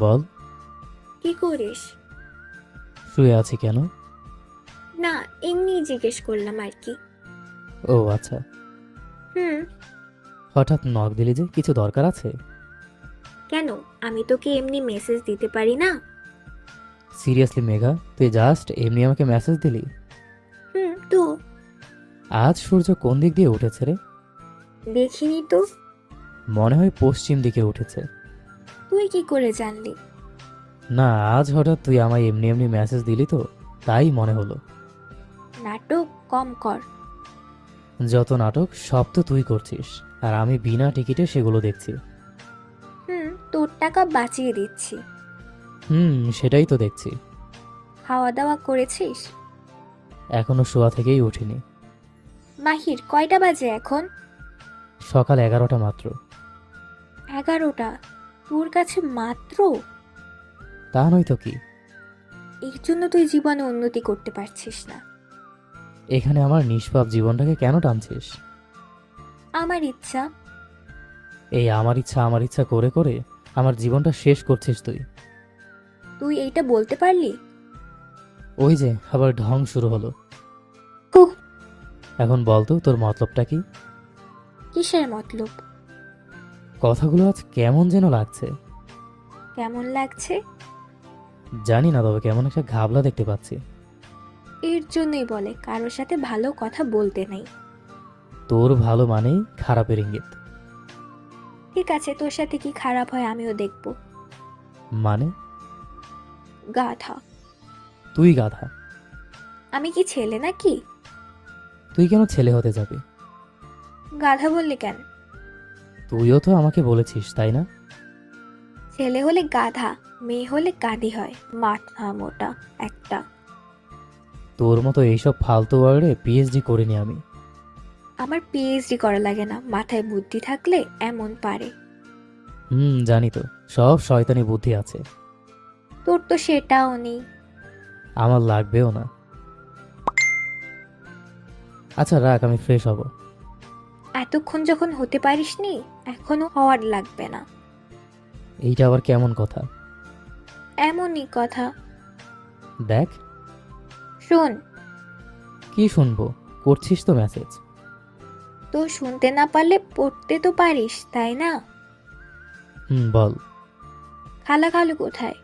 বল। কি করিস? শুয়ে আছি কেন? না, এমনি জিজ্ঞেস করলাম আর কি। ও আচ্ছা। হুম। হঠাৎ নক দিলি যে, কিছু দরকার আছে? কেন? আমি তোকে এমনি মেসেজ দিতে পারি না? সিরিয়াসলি মেঘা, তুই জাস্ট এমনি আমাকে মেসেজ দিলি? তো আজ সূর্য কোন দিক দিয়ে উঠেছে রে? দেখিনি তো। মনে হয় পশ্চিম দিকে উঠেছে। তুই কি করে জানলি? না, আজ হঠাৎ তুই আমায় এমনি এমনি মেসেজ দিলি তো, তাই মনে হলো। নাটক কম কর। যত নাটক সব তো তুই করছিস, আর আমি বিনা টিকিটে সেগুলো দেখছি। তোর টাকা বাঁচিয়ে দিচ্ছি। সেটাই তো দেখছি। খাওয়া দাওয়া করেছিস? এখনো শোয়া থেকেই উঠিনি। মাহির, কয়টা বাজে এখন? সকাল 11টা মাত্র। 11টা? তোর কাছে মাত্র? তা নয় তো কি। এর জন্য তুই জীবনে উন্নতি করতে পারছিস না। এখানে আমার নিষ্পাপ জীবনটাকে কেন টানছিস? আমার ইচ্ছা। এই আমার ইচ্ছা করে করে আমার জীবনটা শেষ করছিস তুই। তুই এইটা বলতে পারলি? ওই যে আবার ঢং শুরু হলো। হুহ। এখন বল তো, তোর মতলবটা কি? কিসের মতলব? কথাগুলো আজ কেমন যেন লাগছে। কেমন লাগছে? জানি না, তবে কেমন একটা ঘাবলা দেখতে পাচ্ছি। এর জন্যই বলে কারোর সাথে ভালো কথা বলতে নেই। তোর ভালো মানেই খারাপের ইঙ্গিত। ঠিক আছে, তোর সাথে কি খারাপ হয় আমিও দেখব। মানে? গাধা। তুই গাধা। আমি কি ছেলে নাকি? তুই কেন ছেলে হতে যাবি? গাধা বললি কেন? তুইও তো আমাকে বলেছিস, তাই না? ছেলে হলে গাধা, মেয়ে হলে গাধি হয়। মাথা মোটা একটা। তোর মতো এইসব ফালতু ওয়ার্ডে পিএইচডি করিনি আমি। আমার পিএইচডি করা লাগে না, মাথায় বুদ্ধি থাকলে এমন পারে। জানি তো, সব শয়তানি বুদ্ধি আছে। তোর তো সেটাও নেই। আমার লাগবেও না। আচ্ছা রাখ, আমি ফ্রেশ হব। এতক্ষণ যখন হতে পারিসনি, এখনো হওয়ার লাগবে না। এইটা আবার কেমন কথা? এমনই কথা। দেখ। শোন। কি শুনবো? করছিস তো মেসেজ। তো শুনতে না পারলে পড়তে তো পারিস, তাই না? বল। খালা খালু কোথায়?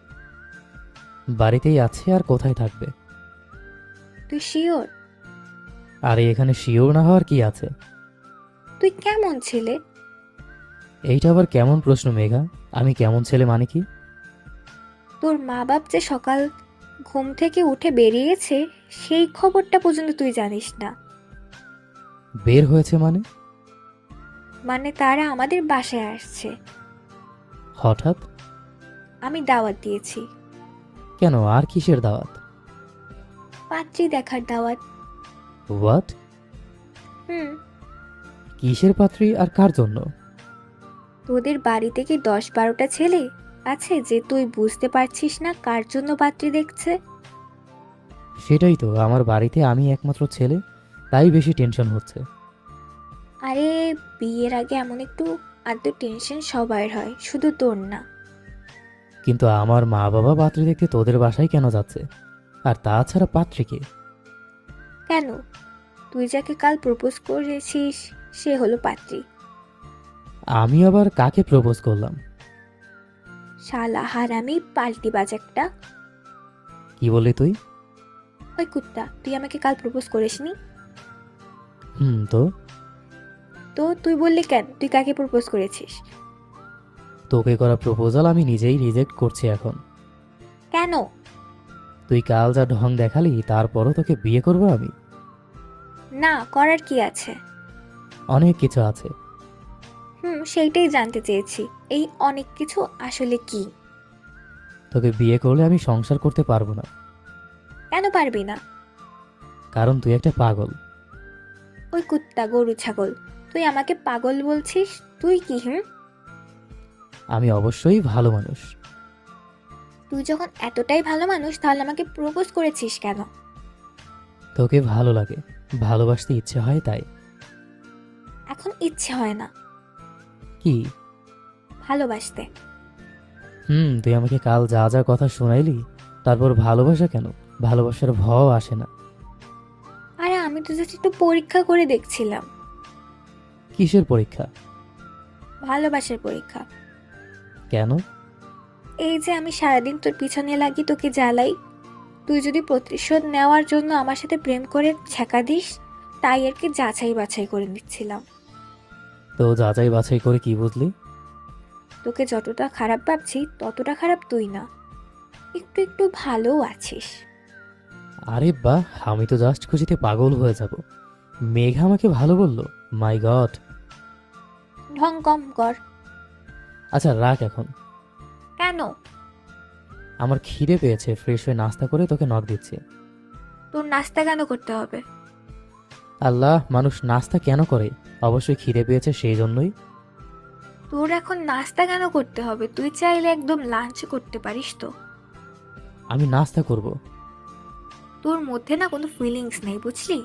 বাড়িতেই আছে, আর কোথায় থাকবে? তুই শিওর? আরে এখানে শিওর না হওয়ার কি আছে? তুই কেমন ছেলে? এইটা আবার কেমন প্রশ্ন মেঘা? আমি কেমন ছেলে মানে কি? তোর মা বাপ যে সকাল ঘুম থেকে উঠে বেরিয়েছে, সেই খবরটা পর্যন্ত তুই জানিস না। বের হয়েছে মানে? মানে তারা আমাদের বাসায় আসছে। হঠাৎ? আমি দাওয়াত দিয়েছি। কেন, আর কিসের দাওয়াত? পাত্রী দেখার দাওয়াত। হোয়াট? হুম। কিসের পাত্রী আর কার জন্য? তোদের বাড়িতে কি 10-12টা ছেলে আছে যে তুই বুঝতে পারছিস না কার জন্য পাত্রী দেখছে? সেটাই তো, আমার বাড়িতে আমি একমাত্র ছেলে, তাই বেশি টেনশন হচ্ছে। আরে, বিয়ের আগে এমন একটু আদ্য টেনশন সবার হয়, শুধু তোর না। কিন্তু আমার মা বাবা পাত্রী দেখতে তোদের বাসায় কেন যাচ্ছে? আর তাছাড়া পাত্রী কে? কেন? তুই যাকে কাল প্রপোজ করেছিস সে হলো পাত্রী। আমি আবার কাকে প্রপোজ করলাম? শালা হারামি পাল্টিবাজ একটা। কি বললি তুই? ওই কুত্তা, তুই আমাকে কাল প্রপোজ করিসনি? তো তো তুই বললি কেন তুই কাকে প্রপোজ করেছিস? তোকে করা প্রপোজাল আমি নিজেই রিজেক্ট করছি এখন। কেন? তুই কাল যা ঢং দেখালি, তারপরও তোকে বিয়ে করবো আমি? না, করার কি আছে? অনেক কিছু আছে। সেইটাই জানতে চেয়েছি। এই অনেক কিছু আসলে কি? তোকে বিয়ে করলে আমি সংসার করতে পারবো না। কেন পারবি না? কারণ তুই একটা পাগল। ওই কুত্তা গরু ছাগল, তুই আমাকে পাগল বলছিস? তুই কি? আমি অবশ্যই ভালো মানুষ। তুই যখন এতটাই ভালো মানুষ তাহলে আমাকে প্রপোজ করেছিস কেন? তোকে ভালো লাগে, ভালোবাসতে ইচ্ছে হয় তাই। এখন ইচ্ছে হয় না কি? ভালোবাসতে। তুই আমাকে কাল যা যা কথা শোনাইলি, তারপর ভালোবাসা কেন? ভালোবাসার ভয় আসে না। আরে আমি তো জাস্ট একটু পরীক্ষা করে দেখছিলাম। কিসের পরীক্ষা? ভালোবাসার পরীক্ষা। কেন? এই যে আমি সারাদিন তোর পিছনে লাগি, তোকে জ্বালাই, তুই যদি প্রতিশোধ নেওয়ার জন্য আমার সাথে প্রেম করে ছ্যাঁকা দিস, তাই আর কি যাচাই বাছাই করে নিচ্ছিলাম। তো যাচাই বাছাই করে কি বুঝলি? তোকে যতটা খারাপ ভাবছি ততটা খারাপ তুই না, একটু একটু ভালোও আছিস। আরে বাহ, আমি তো জাস্ট খুশিতে পাগল হয়ে যাব। মেঘা আমাকে ভালো বললো? মাই গড। ঢং কম কর। আচ্ছা রাখ এখন। কেন? আমার খিদে পেয়েছে, ফ্রেশ হয়ে নাস্তা করে তোকে নক দিচ্ছি। তোর নাস্তা কেন করতে হবে? আল্লাহ, মানুষ নাস্তা কেন করে? অবশ্যই খিদে পেয়েছে সেই জন্যই। তোর এখন নাস্তা কেন করতে হবে? তুই চাইলে একদম লাঞ্চ করতে পারিস তো। আমি নাস্তা করব। তোর মধ্যে না কোনো ফিলিংস নেই, বুঝলি?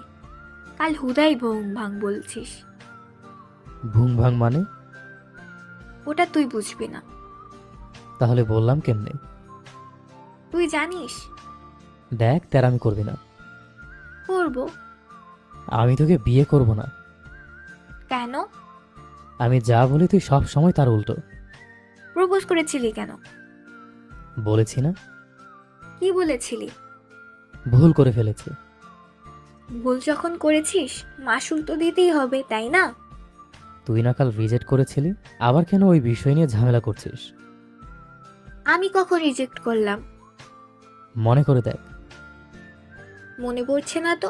কাল হুদাই ভং ভাং বলছিস। ভুং ভাং মানে? ওটা তুই বুঝবি না। তাহলে বললাম কেমনে? তুই জানিস। দেখ, তেরামি করবি না। করব। আমি তোকে বিয়ে করব না। কেন? আমি যা বলি তুই সব সময় তার উল্টো। প্রপোজ করেছিলি কেন? বলেছি না? কি বলেছিলি? ভুল করে ফেলেছি। ভুল যখন করেছিস মাসুল তো দিতেই হবে, তাই না? তুই না কাল রিজেক্ট করেছিলি, আবার কেন ওই বিষয় নিয়ে ঝামেলা করছিস? আমি কখন রিজেক্ট করলাম? মনে করে দেখ। মনে পড়ছে না তো।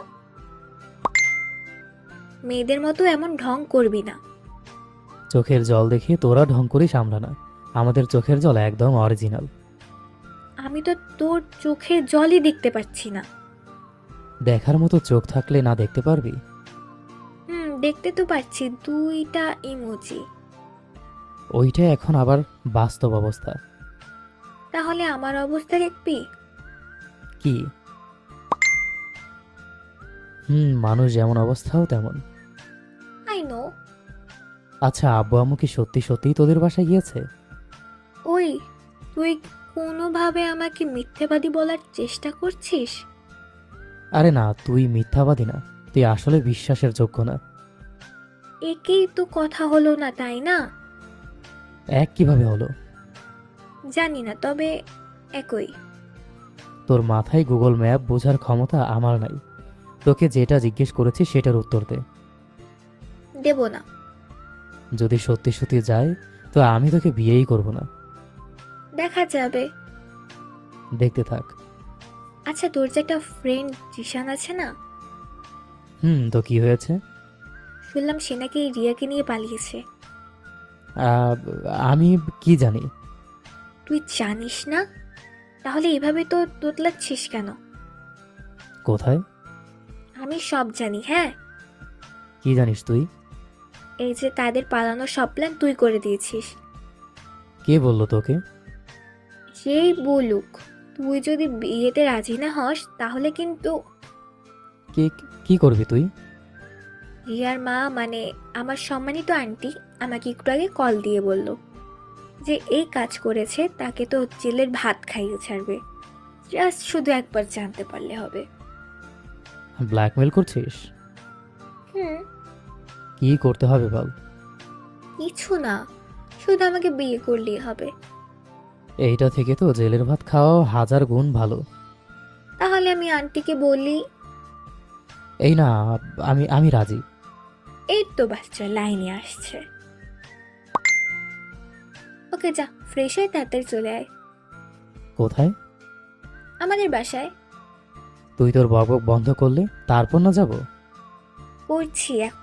মেয়েদের মতো এমন ঢং করবি না। চোখের জল দেখে তোরা ঢং করে সামলা না। আমাদের চোখের জল একদম অরিজিনাল। আমি তো তোর চোখের জলই দেখতে পাচ্ছি না। দেখার মতো চোখ থাকলে না দেখতে পারবি? দেখতে তো পাচ্ছি 2টা ইমোজি। ওইটা এখন আবার বাস্তব অবস্থা। তাহলে আমার অবস্থা দেখবি? কি? মানুষ যেমন অবস্থাও তেমন। I know. আচ্ছা, আব্বু আম্মু কি সত্যি সত্যিই তোদের বাসায় গিয়েছে? ওই, তুই কোনোভাবে আমাকে মিথ্যেবাদী বলার চেষ্টা করছিস? আরে না, তুই মিথ্যাবাদী না, তুই আসলে বিশ্বাসের যোগ্য না। একেই তো কথা হলো না, তাই না? এক কিভাবে হলো? জানি না, তবে একই। তোর মাথায় গুগল ম্যাপ বোঝার ক্ষমতা আমার নাই। তোকে যেটা জিজ্ঞেস করেছি সেটার উত্তর দে। দেব না। যদি সত্যি সত্যি যায় তো আমি তোকে বিয়েই করব না। দেখা যাবে। দেখতে থাক। আচ্ছা, তোর যে একটা ফ্রেন্ড জিশান আছে না, তো কি হয়েছে? শুনলাম সে নাকি রিয়াকে নিয়ে পালিয়েছে। আহ, আমি কি জানি? তুই জানিস না? তাহলে এভাবে তো তোতলাচ্ছিস কেন? কোথায়? আমি সব জানি, হ্যাঁ। কি জানিস তুই? এই যে তাদের পালানোর সব প্ল্যান তুই করে দিয়েছিস। কে বললো তোকে? যেই বলুক, তুই যদি বিয়েতে রাজি না হস তাহলে কিন্তু কে? কি করবি তুই? রিয়ার মা, মানে আমার সম্মানিত আন্টি, আমাকে একটু আগে কল দিয়ে বলল যে এই কাজ করেছে তাকে তো জেলের ভাত খাইয়ে ছাড়বে। জাস্ট শুধু একবার জানতে পারলে হবে। ব্ল্যাকমেল করছিস? হুম। কি করতে হবে বল? কিছু না, শুধু আমাকে বিয়ে করলেই হবে। এইটা থেকে তো জেলের ভাত খাওয়া 1000 গুণ ভালো। তাহলে আমি আন্টিকে বলি। এই না, আমি আমি রাজি। এই তো বাচ্চা লাইনে আসছে। ওকে, যা ফ্রেশ হয়ে তাড়াতাড়ি চলে আয় কোথায়? আমাদের বাসায়। তুই তোর বকবক বন্ধ করলে তারপর না যাব? করছি, এখন